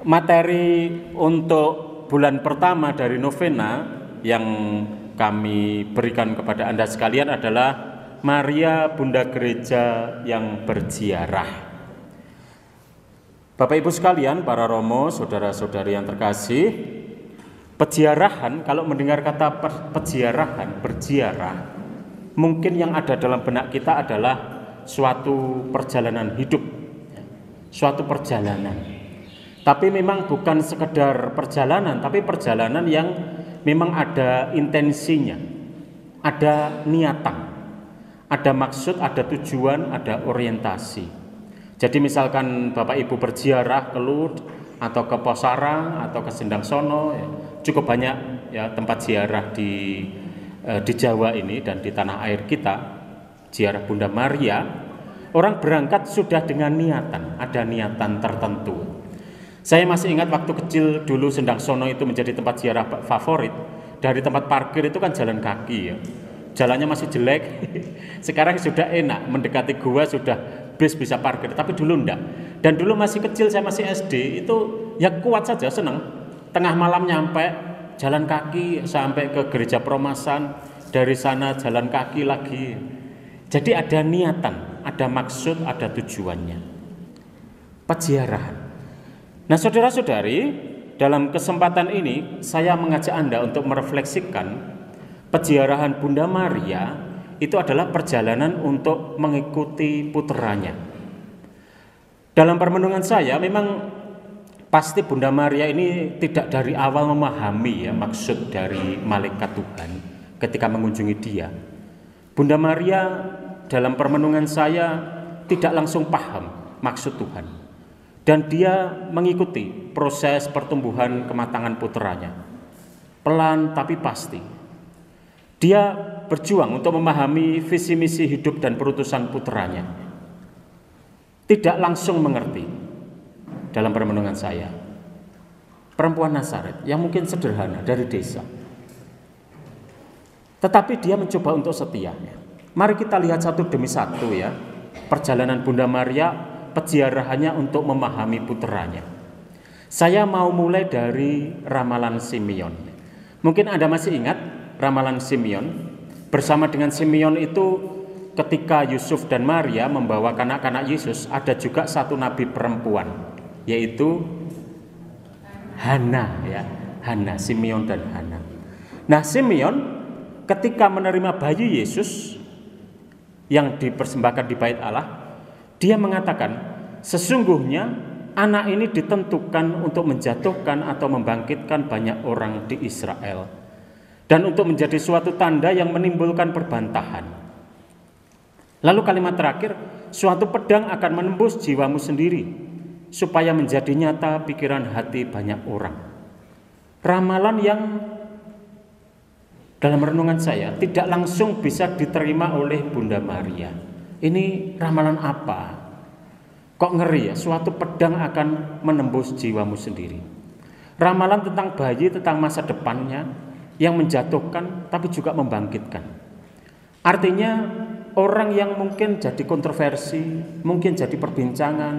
Materi untuk bulan pertama dari novena yang kami berikan kepada Anda sekalian adalah Maria Bunda Gereja yang berziarah. Bapak Ibu sekalian, para romo, saudara-saudari yang terkasih, peziarahan, kalau mendengar kata peziarahan, berziarah, mungkin yang ada dalam benak kita adalah suatu perjalanan hidup, suatu perjalanan. Tapi memang bukan sekedar perjalanan, tapi perjalanan yang memang ada intensinya, ada niatan, ada maksud, ada tujuan, ada orientasi. Jadi misalkan Bapak Ibu berziarah ke Lourdes atau ke Posarang atau ke Sendang Sono, ya, cukup banyak ya tempat ziarah di Jawa ini dan di tanah air kita, ziarah Bunda Maria. Orang berangkat sudah dengan niatan, ada niatan tertentu. Saya masih ingat waktu kecil dulu Sendang Sono itu menjadi tempat ziarah favorit. Dari tempat parkir itu kan jalan kaki ya. Jalannya masih jelek. Sekarang sudah enak, mendekati gua sudah bis bisa parkir, tapi dulu enggak. Dan dulu masih kecil, saya masih SD, itu ya kuat saja, senang. Tengah malam nyampe jalan kaki sampai ke gereja Peromasan, dari sana jalan kaki lagi. Jadi ada niatan, ada maksud, ada tujuannya. Peziarahan. Nah, saudara-saudari, dalam kesempatan ini saya mengajak Anda untuk merefleksikan peziarahan Bunda Maria itu adalah perjalanan untuk mengikuti putranya. Dalam permenungan saya memang pasti Bunda Maria ini tidak dari awal memahami ya maksud dari malaikat Tuhan ketika mengunjungi dia. Bunda Maria dalam permenungan saya tidak langsung paham maksud Tuhan. Dan dia mengikuti proses pertumbuhan kematangan putranya. Pelan tapi pasti. Dia berjuang untuk memahami visi misi hidup dan perutusan putranya. Tidak langsung mengerti dalam permenungan saya. Perempuan Nazaret yang mungkin sederhana dari desa. Tetapi dia mencoba untuk setia. Mari kita lihat satu demi satu ya. Perjalanan Bunda Maria, peziarahannya untuk memahami putranya. Saya mau mulai dari ramalan Simeon. Mungkin Anda masih ingat ramalan Simeon. Bersama dengan Simeon itu ketika Yusuf dan Maria membawa anak-anak Yesus, ada juga satu nabi perempuan, yaitu Hana ya. Hana, Simeon dan Hana. Nah, Simeon ketika menerima bayi Yesus yang dipersembahkan di bait Allah, dia mengatakan, sesungguhnya anak ini ditentukan untuk menjatuhkan atau membangkitkan banyak orang di Israel. Dan untuk menjadi suatu tanda yang menimbulkan perbantahan. Lalu kalimat terakhir, suatu pedang akan menembus jiwamu sendiri, supaya menjadi nyata pikiran hati banyak orang. Ramalan yang dalam renungan saya tidak langsung bisa diterima oleh Bunda Maria. Ini ramalan apa? Kok ngeri ya, suatu pedang akan menembus jiwamu sendiri. Ramalan tentang bayi, tentang masa depannya yang menjatuhkan tapi juga membangkitkan. Artinya orang yang mungkin jadi kontroversi, mungkin jadi perbincangan,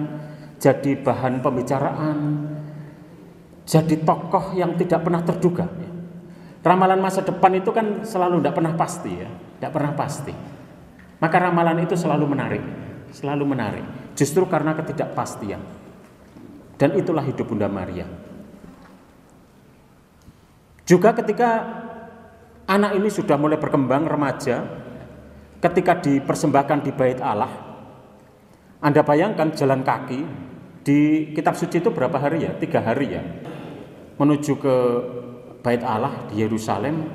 jadi bahan pembicaraan, jadi tokoh yang tidak pernah terduga. Ramalan masa depan itu kan selalu tidak pernah pasti ya, tidak pernah pasti. Maka ramalan itu selalu menarik, selalu menarik. Justru karena ketidakpastian. Dan itulah hidup Bunda Maria. Juga ketika anak ini sudah mulai berkembang remaja, ketika dipersembahkan di bait Allah, Anda bayangkan jalan kaki di kitab suci itu berapa hari ya? 3 hari ya. Menuju ke bait Allah di Yerusalem.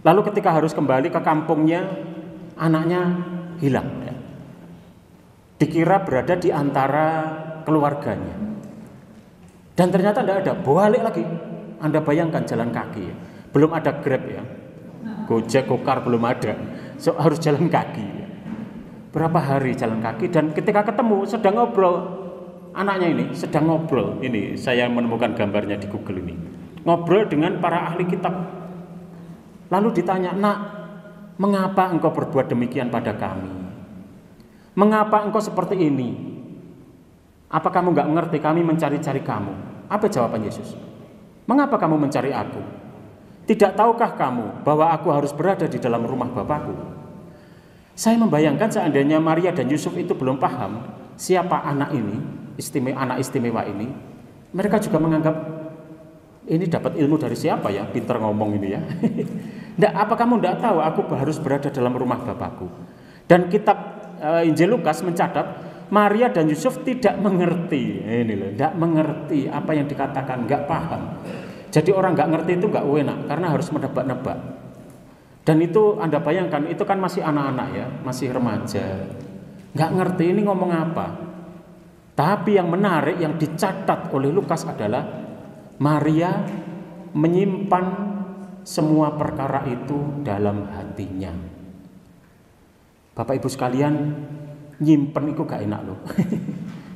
Lalu ketika harus kembali ke kampungnya, anaknya hilang ya. Dikira berada di antara keluarganya. Dan ternyata tidak ada, balik lagi. Anda bayangkan jalan kaki ya. Belum ada Grab ya. Gojek, Gokar belum ada. So, harus jalan kaki ya. Berapa hari jalan kaki, dan ketika ketemu sedang ngobrol. Anaknya ini sedang ngobrol. Ini saya menemukan gambarnya di Google ini. Ngobrol dengan para ahli kitab. Lalu ditanya, "Nak, mengapa engkau berbuat demikian pada kami? Mengapa engkau seperti ini? Apa kamu gak ngerti kami mencari-cari kamu?" Apa jawaban Yesus? Mengapa kamu mencari aku? Tidak tahukah kamu bahwa aku harus berada di dalam rumah Bapakku? Saya membayangkan seandainya Maria dan Yusuf itu belum paham siapa anak ini, anak istimewa ini, mereka juga menganggap ini dapat ilmu dari siapa ya, pintar ngomong ini ya. Apa kamu tidak tahu aku harus berada dalam rumah Bapakku? Dan kitab Injil Lukas mencatat Maria dan Yusuf tidak mengerti, ini loh, tidak mengerti apa yang dikatakan, nggak paham. Jadi orang nggak ngerti itu nggak enak karena harus menebak-nebak. Dan itu Anda bayangkan, itu kan masih anak-anak ya, masih remaja, nggak ngerti ini ngomong apa. Tapi yang menarik yang dicatat oleh Lukas adalah Maria menyimpan semua perkara itu dalam hatinya. Bapak Ibu sekalian, nyimpen itu gak enak loh.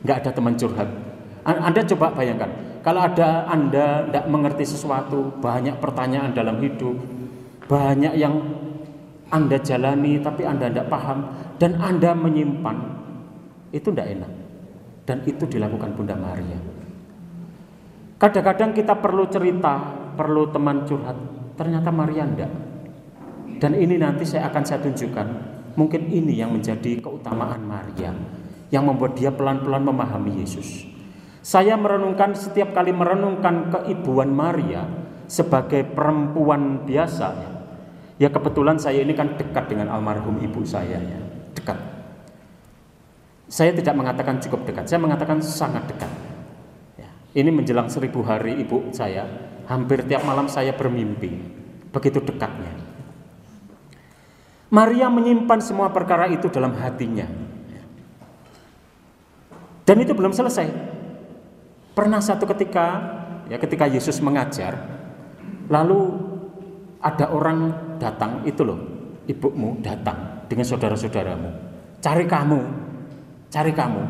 Gak ada teman curhat. Anda coba bayangkan, kalau ada Anda tidak mengerti sesuatu, banyak pertanyaan dalam hidup, banyak yang Anda jalani tapi Anda tidak paham, dan Anda menyimpan, itu tidak enak. Dan itu dilakukan Bunda Maria. Kadang-kadang kita perlu cerita, perlu teman curhat, ternyata Maria tidak. Dan ini nanti saya tunjukkan. Mungkin ini yang menjadi keutamaan Maria yang membuat dia pelan-pelan memahami Yesus. Saya merenungkan, setiap kali merenungkan keibuan Maria sebagai perempuan biasa ya kebetulan saya ini kan dekat dengan almarhum ibu saya ya, dekat. Saya tidak mengatakan cukup dekat, saya mengatakan sangat dekat ya. Ini menjelang 1000 hari ibu saya, hampir tiap malam saya bermimpi, begitu dekatnya. Maria menyimpan semua perkara itu dalam hatinya. Dan itu belum selesai. Pernah satu ketika, ketika Yesus mengajar, lalu ada orang datang, itu loh, ibumu datang dengan saudara-saudaramu, cari kamu.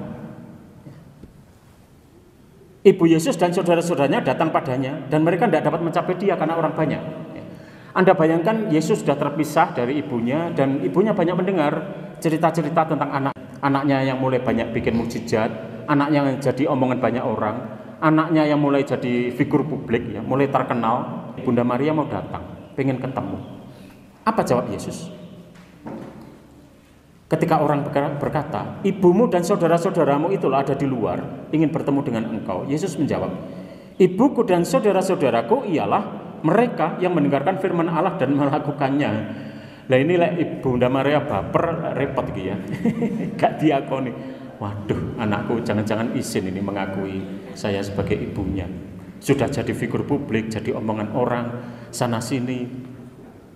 Ibu Yesus dan saudara-saudaranya datang padanya, dan mereka tidak dapat mencapai dia karena orang banyak. Anda bayangkan Yesus sudah terpisah dari ibunya, dan ibunya banyak mendengar cerita-cerita tentang anaknya yang mulai banyak bikin mukjizat, anaknya yang jadi omongan banyak orang, anaknya yang mulai jadi figur publik ya, mulai terkenal. Bunda Maria mau datang, pengen ketemu. Apa jawab Yesus? Ketika orang berkata, ibumu dan saudara-saudaramu itulah ada di luar, ingin bertemu dengan engkau. Yesus menjawab, ibuku dan saudara-saudaraku ialah mereka yang mendengarkan firman Allah dan melakukannya. Lah ini Bunda Maria baper, repot gitu ya. Gak diakoni. Waduh, anakku jangan-jangan izin ini mengakui saya sebagai ibunya. Sudah jadi figur publik, jadi omongan orang sana sini.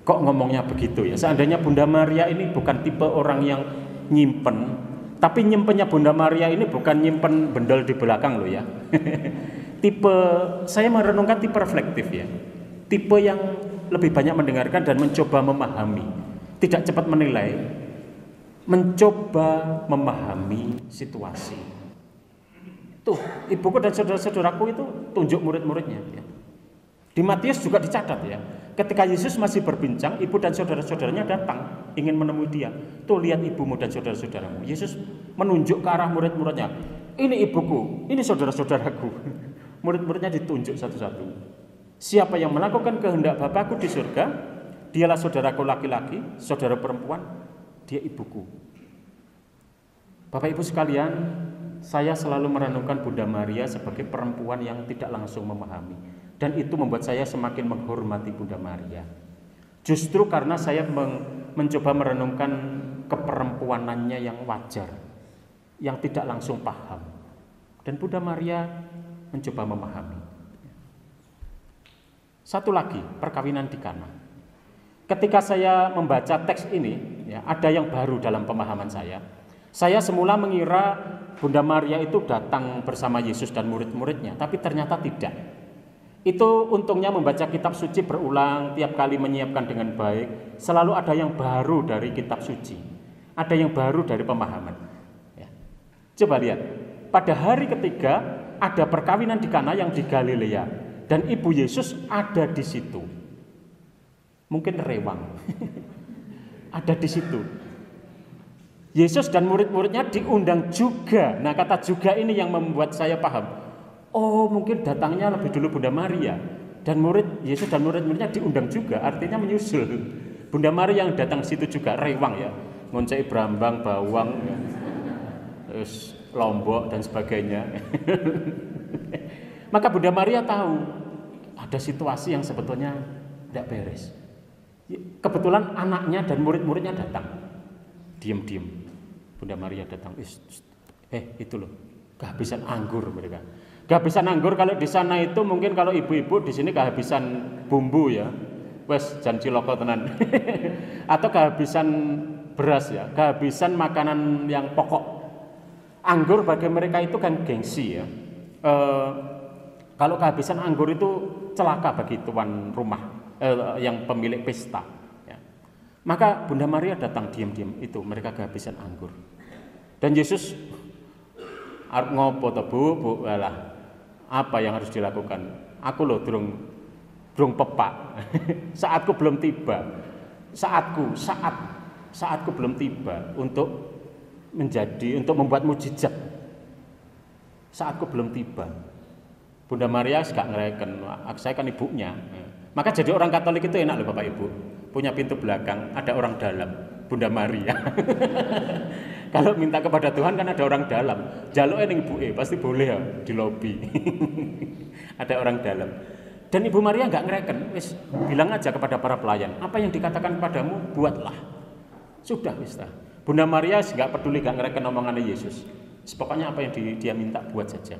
Kok ngomongnya begitu ya? Seandainya Bunda Maria ini bukan tipe orang yang nyimpen, tapi nyimpennya Bunda Maria ini bukan nyimpen bendol di belakang loh ya. Saya merenungkan tipe reflektif ya. Tipe yang lebih banyak mendengarkan dan mencoba memahami, tidak cepat menilai, mencoba memahami situasi. Tuh, ibuku dan saudara-saudaraku itu tunjuk murid-muridnya ya. Di Matius juga dicatat ya, ketika Yesus masih berbincang, ibu dan saudara-saudaranya datang ingin menemui dia. Tuh, lihat ibumu dan saudara-saudaramu. Yesus menunjuk ke arah murid-muridnya, ini ibuku, ini saudara-saudaraku. Murid-muridnya ditunjuk satu-satu. Siapa yang melakukan kehendak Bapakku di surga, dialah saudaraku laki-laki, saudara perempuan, dia ibuku. Bapak Ibu sekalian, saya selalu merenungkan Bunda Maria sebagai perempuan yang tidak langsung memahami. Dan itu membuat saya semakin menghormati Bunda Maria. Justru karena saya mencoba merenungkan keperempuanannya yang wajar, yang tidak langsung paham. Dan Bunda Maria mencoba memahami. Satu lagi, perkawinan di Kana. Ketika saya membaca teks ini, ya, ada yang baru dalam pemahaman saya. Saya semula mengira Bunda Maria itu datang bersama Yesus dan murid-muridnya, tapi ternyata tidak. Itu untungnya membaca kitab suci berulang, tiap kali menyiapkan dengan baik, selalu ada yang baru dari kitab suci, ada yang baru dari pemahaman. Ya. Coba lihat, pada hari ketiga ada perkawinan di Kana yang di Galilea. Dan ibu Yesus ada di situ. Mungkin rewang. Ada di situ. Yesus dan murid-muridnya diundang juga. Nah, kata juga ini yang membuat saya paham. Oh, mungkin datangnya lebih dulu Bunda Maria, dan murid Yesus dan murid-muridnya diundang juga, artinya menyusul. Bunda Maria yang datang situ juga rewang ya, ngoncei brambang, bawang, ya. Terus lombok dan sebagainya. Maka Bunda Maria tahu ada situasi yang sebetulnya tidak beres. Kebetulan anaknya dan murid-muridnya datang, diam-diam. Bunda Maria datang, itu loh, kehabisan anggur mereka. Kehabisan anggur kalau di sana itu mungkin kalau ibu-ibu di sini kehabisan bumbu ya, wes jan ciloko tenan. Atau kehabisan beras ya, kehabisan makanan yang pokok. Anggur bagi mereka itu kan gengsi ya. Kalau kehabisan anggur itu celaka bagi tuan rumah yang pemilik pesta. Ya. Maka Bunda Maria datang diam-diam itu mereka kehabisan anggur. Dan Yesus arep ngopo to Bu? Alah. Apa yang harus dilakukan? Aku loh durung pepak. Saatku belum tiba. Saatku belum tiba untuk membuat mujizat. Saatku belum tiba. Bunda Maria gak ngereken, saya kan ibunya. Maka jadi orang Katolik itu enak loh Bapak Ibu. Punya pintu belakang, ada orang dalam, Bunda Maria. Kalau minta kepada Tuhan kan ada orang dalam. Jaluk ning ibuke pasti boleh ya di lobi. Ada orang dalam. Dan Ibu Maria nggak ngereken, wis bilang aja kepada para pelayan, apa yang dikatakan padamu buatlah. Sudah wis ta. Bunda Maria nggak peduli, nggak ngereken omongannya Yesus. Pokoknya apa yang dia minta buat saja.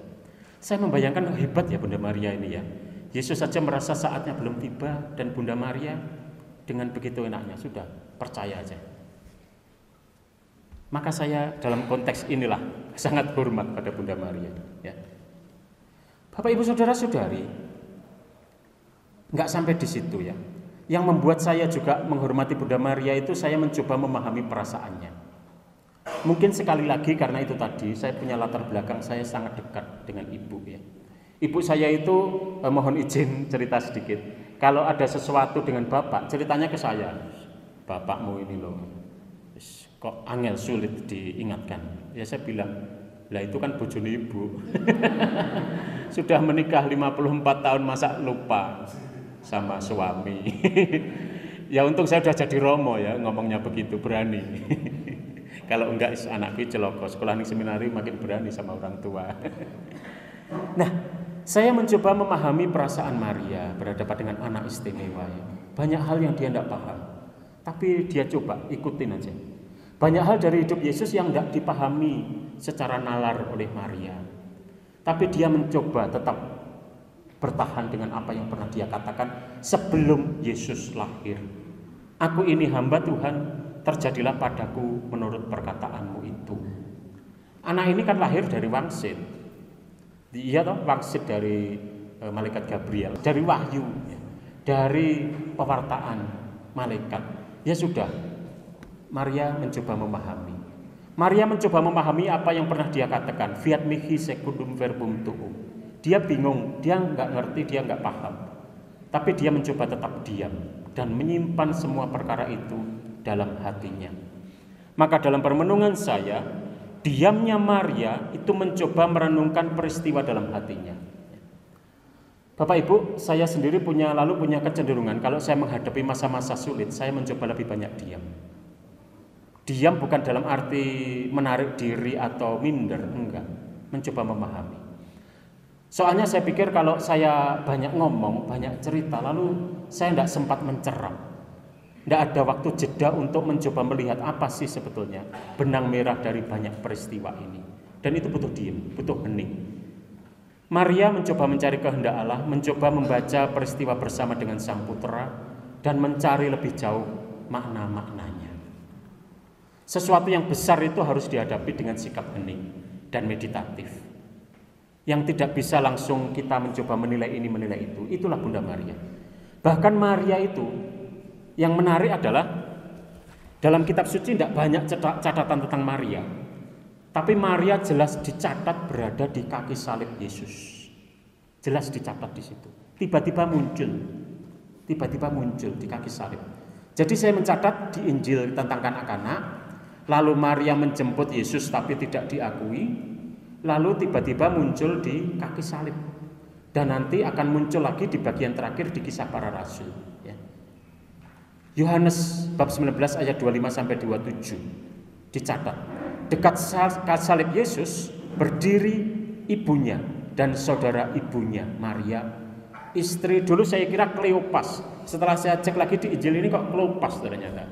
Saya membayangkan hebat ya Bunda Maria ini ya. Yesus saja merasa saatnya belum tiba dan Bunda Maria dengan begitu enaknya sudah percaya aja. Maka saya dalam konteks inilah sangat hormat pada Bunda Maria. Ya. Bapak Ibu Saudara-saudari, nggak sampai di situ ya. Yang membuat saya juga menghormati Bunda Maria itu saya mencoba memahami perasaannya. Mungkin sekali lagi karena itu tadi saya punya latar belakang saya sangat dekat dengan ibu ya. Ibu saya itu mohon izin cerita sedikit. Kalau ada sesuatu dengan bapak, ceritanya ke saya. Bapakmu ini loh, kok angel sulit diingatkan. Ya saya bilang, lah itu kan bojone ibu. Sudah menikah 54 tahun masa lupa sama suami. Ya untung saya sudah jadi romo ya, ngomongnya begitu berani. Kalau enggak anakku celoko, sekolah di seminari makin berani sama orang tua. Nah, saya mencoba memahami perasaan Maria berhadapan dengan anak istimewa ya. Banyak hal yang dia tidak paham, tapi dia coba ikutin aja. Banyak hal dari hidup Yesus yang tidak dipahami secara nalar oleh Maria. Tapi dia mencoba tetap bertahan dengan apa yang pernah dia katakan sebelum Yesus lahir. Aku ini hamba Tuhan, terjadilah padaku menurut perkataanmu itu. Anak ini kan lahir dari wangsit. Iya toh, wangsit dari malaikat Gabriel, dari wahyu, dari pewartaan malaikat. Ya sudah, Maria mencoba memahami. Maria mencoba memahami apa yang pernah dia katakan. Fiat mihi secundum verbum tuum. Dia bingung, dia nggak ngerti, dia nggak paham. Tapi dia mencoba tetap diam dan menyimpan semua perkara itu dalam hatinya. Maka dalam permenungan saya, diamnya Maria itu mencoba merenungkan peristiwa dalam hatinya. Bapak Ibu, saya sendiri punya kecenderungan kalau saya menghadapi masa-masa sulit, saya mencoba lebih banyak diam. Diam bukan dalam arti menarik diri atau minder, enggak. Mencoba memahami. Soalnya saya pikir kalau saya banyak ngomong, banyak cerita, lalu saya tidak sempat mencerap. Tidak ada waktu jeda untuk mencoba melihat apa sih sebetulnya benang merah dari banyak peristiwa ini. Dan itu butuh diam, butuh hening. Maria mencoba mencari kehendak Allah, mencoba membaca peristiwa bersama dengan Sang Putra, dan mencari lebih jauh makna-maknanya. Sesuatu yang besar itu harus dihadapi dengan sikap hening dan meditatif. Yang tidak bisa langsung kita mencoba menilai ini, menilai itu. Itulah Bunda Maria. Bahkan Maria itu, yang menarik adalah dalam kitab suci tidak banyak catatan tentang Maria. Tapi Maria jelas dicatat berada di kaki salib Yesus. Jelas dicatat di situ. Tiba-tiba muncul di kaki salib. Jadi saya mencatat di Injil tentang kanak-kanak. Lalu Maria menjemput Yesus tapi tidak diakui. lalu tiba-tiba muncul di kaki salib, dan nanti akan muncul lagi di bagian terakhir di Kisah Para Rasul. Yohanes bab 19 ayat 25 sampai 27 dicatat, dekat salib Yesus berdiri ibunya dan saudara ibunya Maria, istri, dulu saya kira Kleopas, setelah saya cek lagi di Injil ini kok Kleopas ternyata,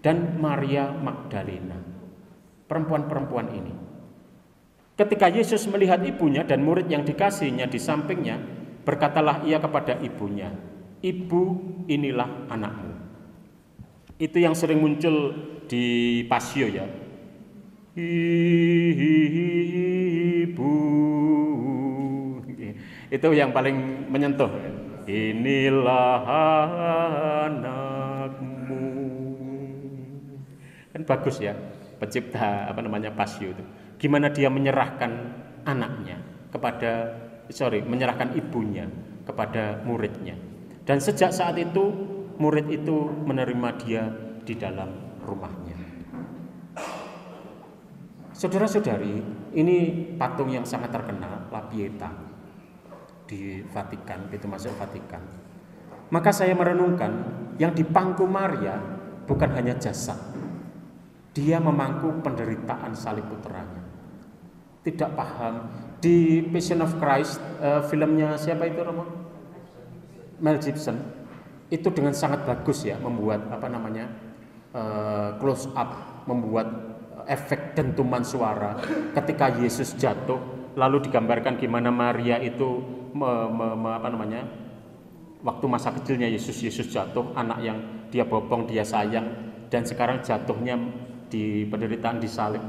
dan Maria Magdalena. Perempuan-perempuan ini, ketika Yesus melihat ibunya dan murid yang dikasihnya di sampingnya, berkatalah ia kepada ibunya, "Ibu, inilah anakmu." Itu yang sering muncul di Pasio ya. Ibu. Itu yang paling menyentuh. Inilah anakmu. Kan bagus ya, pencipta Pasio itu. Gimana dia menyerahkan anaknya menyerahkan ibunya kepada muridnya. Dan sejak saat itu murid itu menerima dia di dalam rumahnya. Saudara-saudari, ini patung yang sangat terkenal, La Pietà, di Vatikan, pintu masuk Vatikan. Maka saya merenungkan, yang dipangku Maria bukan hanya jasad, dia memangku penderitaan salib putranya. Tidak paham. Di Passion of Christ, filmnya siapa itu Romo? Mel Gibson. Itu dengan sangat bagus ya, membuat close up, membuat efek dentuman suara ketika Yesus jatuh, lalu digambarkan gimana Maria itu waktu masa kecilnya Yesus jatuh, anak yang dia bopong, dia sayang, dan sekarang jatuhnya di penderitaan di salib.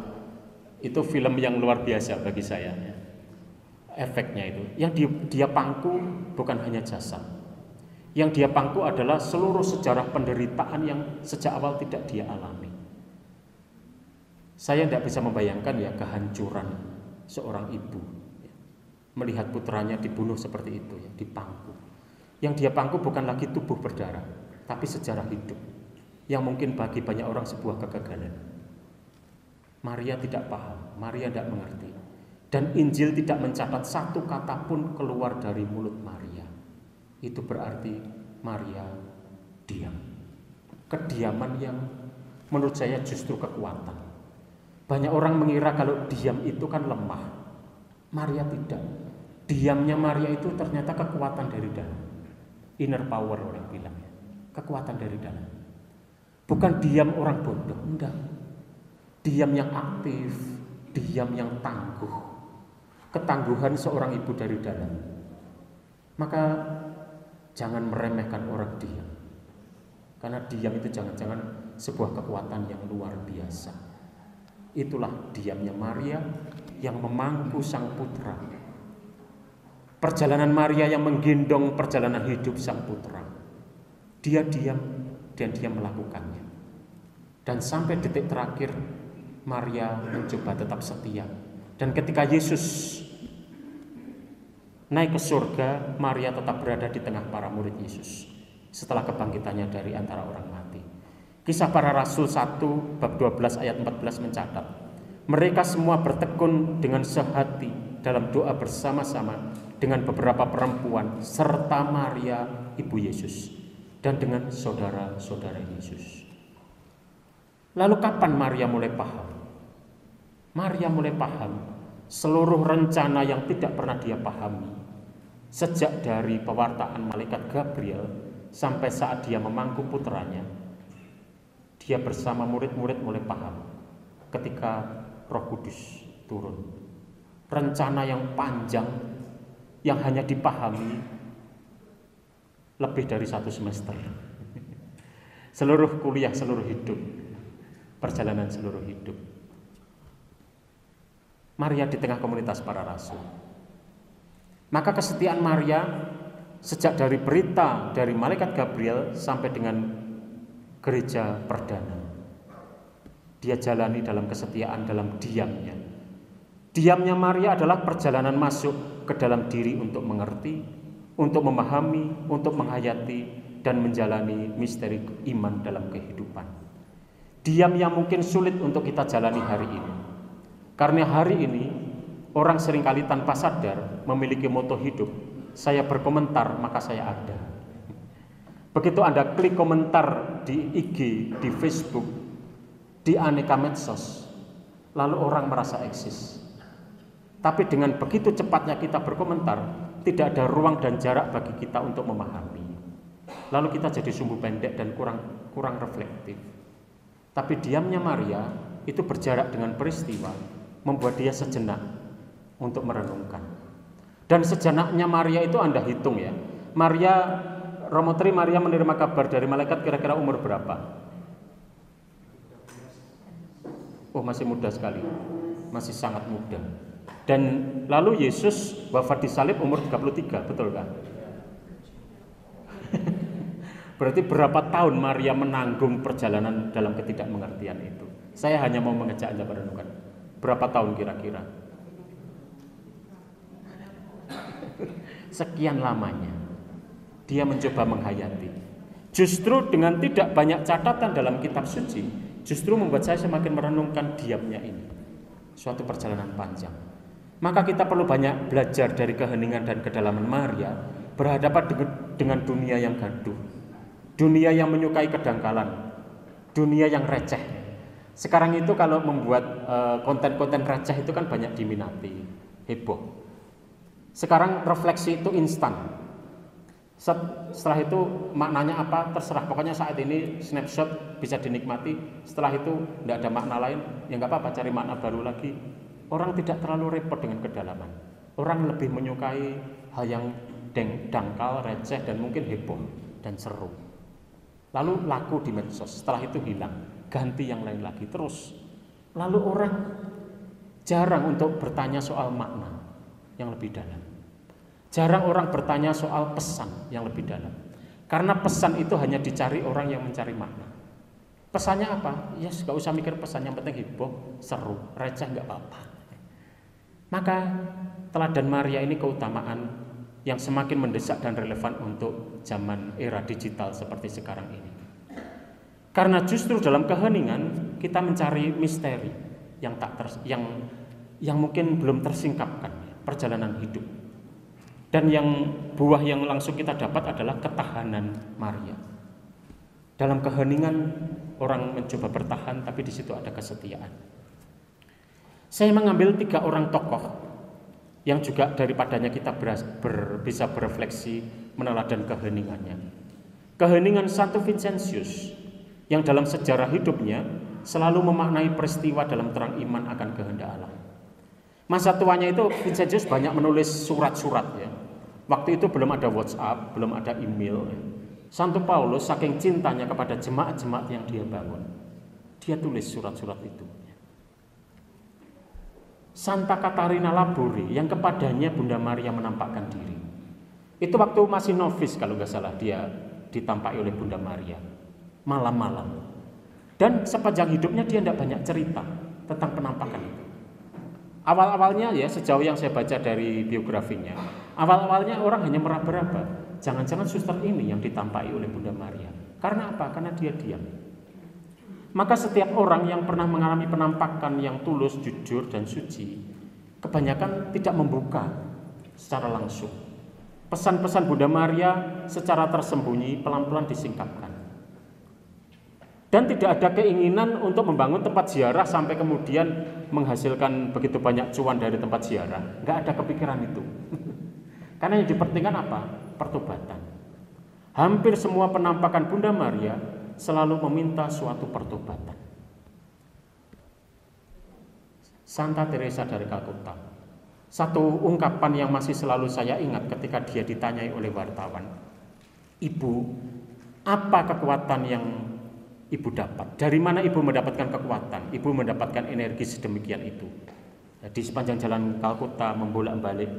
Itu film yang luar biasa bagi saya ya. Efeknya itu, yang dia pangku bukan hanya jasad, yang dia pangku adalah seluruh sejarah penderitaan yang sejak awal tidak dia alami. Saya tidak bisa membayangkan ya kehancuran seorang ibu ya, melihat putranya dibunuh seperti itu ya, dipangku. Yang dia pangku bukan lagi tubuh berdarah, tapi sejarah hidup yang mungkin bagi banyak orang sebuah kegagalan. Maria tidak paham, Maria tidak mengerti, dan Injil tidak mencatat satu kata pun keluar dari mulut Maria. Itu berarti Maria diam. Kediaman yang menurut saya justru kekuatan. Banyak orang mengira kalau diam itu kan lemah. Maria tidak. Diamnya Maria itu ternyata kekuatan dari dalam. Inner power orang bilang ya. Kekuatan dari dalam. Bukan diam orang bodoh, enggak. Diam yang aktif, diam yang tangguh. Ketangguhan seorang ibu dari dalam. Maka jangan meremehkan orang diam. Karena diam itu jangan-jangan sebuah kekuatan yang luar biasa. Itulah diamnya Maria yang memangku sang putra. Perjalanan Maria yang menggendong perjalanan hidup sang putra. Dia diam dan dia melakukannya. Dan sampai detik terakhir Maria mencoba tetap setia. Dan ketika Yesus naik ke surga, Maria tetap berada di tengah para murid Yesus setelah kebangkitannya dari antara orang mati. Kisah Para Rasul 1 bab 12 ayat 14 mencatat, mereka semua bertekun dengan sehati dalam doa bersama-sama dengan beberapa perempuan serta Maria ibu Yesus dan dengan saudara-saudara Yesus. Lalu kapan Maria mulai paham? Maria mulai paham seluruh rencana yang tidak pernah dia pahami sejak dari pewartaan malaikat Gabriel sampai saat dia memangku putranya. Dia bersama murid-murid mulai paham ketika Roh Kudus turun. Rencana yang panjang yang hanya dipahami lebih dari 1 semester. Seluruh kuliah, seluruh hidup, perjalanan seluruh hidup. Maria di tengah komunitas para rasul. Maka kesetiaan Maria sejak dari berita dari malaikat Gabriel sampai dengan gereja perdana, dia jalani dalam kesetiaan, dalam diamnya. Diamnya Maria adalah perjalanan masuk ke dalam diri untuk mengerti, untuk memahami, untuk menghayati dan menjalani misteri iman dalam kehidupan. Diam yang mungkin sulit untuk kita jalani hari ini. Karena hari ini Orang seringkali tanpa sadar memiliki moto hidup, saya berkomentar maka saya ada. Begitu Anda klik komentar di IG, di Facebook, di aneka medsos, lalu orang merasa eksis. Tapi dengan begitu cepatnya kita berkomentar, tidak ada ruang dan jarak bagi kita untuk memahami. Lalu kita jadi sumbu pendek dan kurang reflektif. Tapi diamnya Maria itu berjarak dengan peristiwa, membuat dia sejenak untuk merenungkan. Dan sejenaknya Maria itu Anda hitung ya. Romo Tri Maria menerima kabar dari malaikat kira-kira umur berapa? Oh, masih muda sekali. Masih sangat muda. Dan lalu Yesus wafat disalib umur 33, betul kan? Berarti berapa tahun Maria menanggung perjalanan dalam ketidakmengertian itu? Saya hanya mau mengajak Anda merenungkan. Berapa tahun kira-kira? Sekian lamanya dia mencoba menghayati. Justru dengan tidak banyak catatan dalam kitab suci, justru membuat saya semakin merenungkan diamnya ini. Suatu perjalanan panjang. Maka kita perlu banyak belajar dari keheningan dan kedalaman Maria, berhadapan dengan dunia yang gaduh, dunia yang menyukai kedangkalan, dunia yang receh. Sekarang itu kalau membuat konten-konten receh itu kan banyak diminati, heboh. Sekarang refleksi itu instan. Setelah itu maknanya apa terserah, pokoknya saat ini snapshot bisa dinikmati. Setelah itu tidak ada makna lain, ya nggak apa-apa, cari makna baru lagi. Orang tidak terlalu repot dengan kedalaman. Orang lebih menyukai hal yang dangkal, receh, dan mungkin heboh dan seru. Lalu laku di medsos, setelah itu hilang, ganti yang lain lagi terus. Lalu orang jarang untuk bertanya soal makna yang lebih dalam. Jarang orang bertanya soal pesan yang lebih dalam. Karena pesan itu hanya dicari orang yang mencari makna. Pesannya apa? Ya gak usah mikir pesan, yang penting heboh, seru, receh gak apa-apa. Maka teladan Maria ini keutamaan yang semakin mendesak dan relevan untuk zaman era digital seperti sekarang ini. Karena justru dalam keheningan kita mencari misteri yang mungkin belum tersingkapkan, perjalanan hidup. Dan buah yang langsung kita dapat adalah ketahanan Maria. Dalam keheningan orang mencoba bertahan, tapi di situ ada kesetiaan. Saya mengambil 3 orang tokoh yang juga daripadanya kita bisa berefleksi meneladan keheningannya. Keheningan Santo Vincentius yang dalam sejarah hidupnya selalu memaknai peristiwa dalam terang iman akan kehendak Allah. Masa tuanya itu Vincentius banyak menulis surat-surat ya. Waktu itu belum ada WhatsApp, belum ada email. Santo Paulus saking cintanya kepada jemaat-jemaat yang dia bangun, dia tulis surat-surat itu. Santa Katarina Labori yang kepadanya Bunda Maria menampakkan diri. Itu waktu masih novis kalau nggak salah dia ditampaki oleh Bunda Maria malam-malam. Dan sepanjang hidupnya dia tidak banyak cerita tentang penampakan itu. Awal-awalnya ya, sejauh yang saya baca dari biografinya, awal-awalnya orang hanya meraba-raba, jangan-jangan suster ini yang ditampaki oleh Bunda Maria. Karena apa? Karena dia diam. Maka setiap orang yang pernah mengalami penampakan yang tulus, jujur, dan suci, kebanyakan tidak membuka secara langsung. Pesan-pesan Bunda Maria secara tersembunyi pelan-pelan disingkapkan. Dan tidak ada keinginan untuk membangun tempat ziarah sampai kemudian menghasilkan begitu banyak cuan dari tempat ziarah. Nggak ada kepikiran itu. Karena yang dipentingkan apa? Pertobatan. Hampir semua penampakan Bunda Maria selalu meminta suatu pertobatan. Santa Teresa dari Kalkuta, satu ungkapan yang masih selalu saya ingat ketika dia ditanyai oleh wartawan, "Ibu, apa kekuatan yang ibu dapat? Dari mana ibu mendapatkan kekuatan? Ibu mendapatkan energi sedemikian itu?" Di sepanjang jalan Kalkuta membolak-balik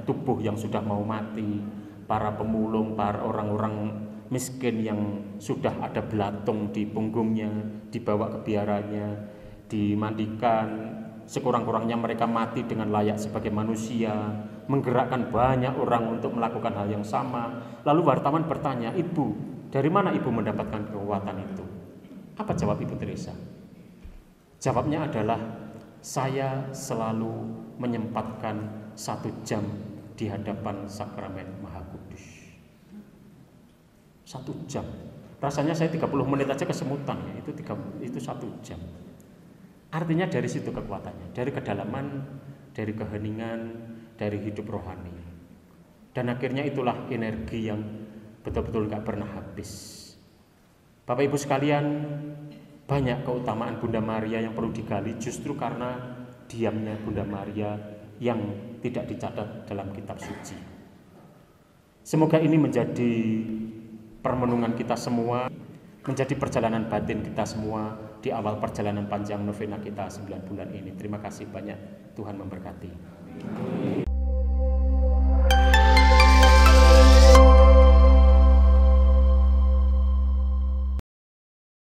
tubuh yang sudah mau mati, para pemulung, para orang-orang miskin yang sudah ada belatung di punggungnya, dibawa ke biarannya, dimandikan, sekurang-kurangnya mereka mati dengan layak sebagai manusia, menggerakkan banyak orang untuk melakukan hal yang sama. Lalu wartawan bertanya, "Ibu, dari mana ibu mendapatkan kekuatan itu?" Apa jawab Ibu Teresa? Jawabnya adalah, saya selalu menyempatkan 1 jam di hadapan sakramen Maha Kudus. 1 jam. Rasanya saya 30 menit aja kesemutan ya. Itu 1 jam. Artinya dari situ kekuatannya, dari kedalaman, dari keheningan, dari hidup rohani. Dan akhirnya itulah energi yang betul-betul gak pernah habis. Bapak Ibu sekalian, banyak keutamaan Bunda Maria yang perlu digali justru karena diamnya Bunda Maria yang tidak dicatat dalam kitab suci. Semoga ini menjadi permenungan kita semua, menjadi perjalanan batin kita semua di awal perjalanan panjang novena kita 9 bulan ini. Terima kasih banyak, Tuhan memberkati.